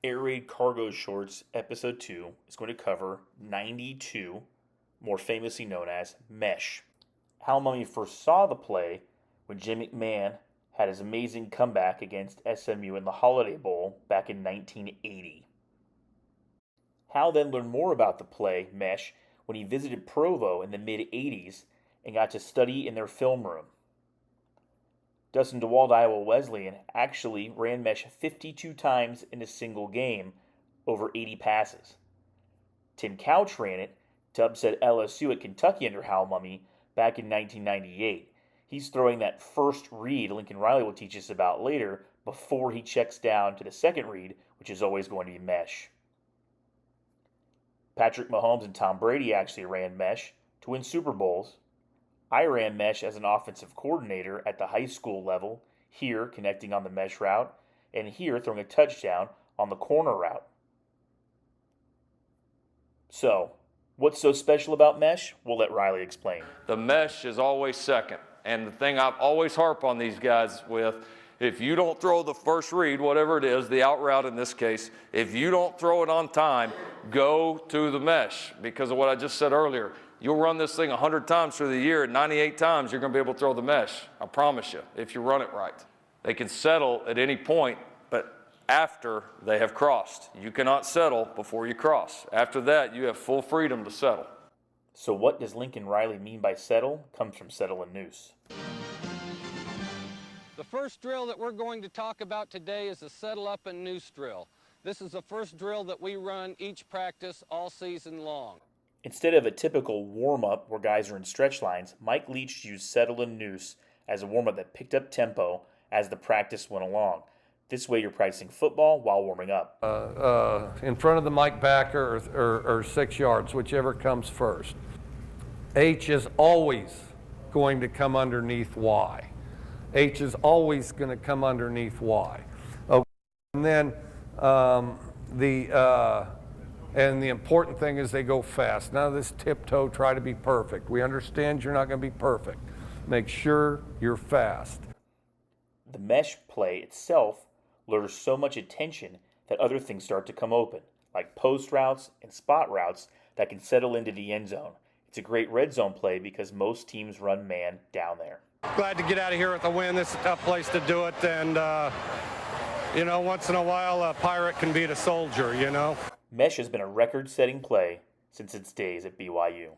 Air Raid Cargo Shorts Episode 2 is going to cover 92, more famously known as Mesh. Hal Mumme first saw the play when Jim McMahon had his amazing comeback against SMU in the Holiday Bowl back in 1980. Hal then learned more about the play Mesh when he visited Provo in the mid-80s and got to study in their film room. Dustin Dewald, Iowa Wesleyan, actually ran Mesh 52 times in a single game, over 80 passes. Tim Couch ran it to upset LSU at Kentucky under Hal Mumme back in 1998. He's throwing that first read Lincoln Riley will teach us about later before he checks down to the second read, which is always going to be Mesh. Patrick Mahomes and Tom Brady actually ran Mesh to win Super Bowls. I ran Mesh as an offensive coordinator at the high school level, here connecting on the Mesh route, and here throwing a touchdown on the corner route. So, what's so special about Mesh? We'll let Riley explain. The Mesh is always second. And the thing I've always harp on these guys with, if you don't throw the first read, whatever it is, the out route in this case, if you don't throw it on time, go to the Mesh. Because of what I just said earlier, you'll run this thing 100 times through the year, and 98 times you're going to be able to throw the Mesh. I promise you, if you run it right. They can settle at any point, but after they have crossed. You cannot settle before you cross. After that, you have full freedom to settle. So what does Lincoln Riley mean by settle? Comes from settle and noose. The first drill that we're going to talk about today is the settle up and noose drill. This is the first drill that we run each practice all season long. Instead of a typical warm-up where guys are in stretch lines, Mike Leach used settle and noose as a warm-up that picked up tempo as the practice went along. This way you're practicing football while warming up. In front of the mic backer or 6 yards, whichever comes first. H is always going to come underneath Y. H is always going to come underneath Y. Okay. And then and the important thing is they go fast. None of this tiptoe, try to be perfect. We understand you're not going to be perfect. Make sure you're fast. The Mesh play itself lures so much attention that other things start to come open, like post routes and spot routes that can settle into the end zone. It's a great red zone play because most teams run man down there. Glad to get out of here with a win. This is a tough place to do it, and once in a while a pirate can beat a soldier, Mesh has been a record-setting play since its days at BYU.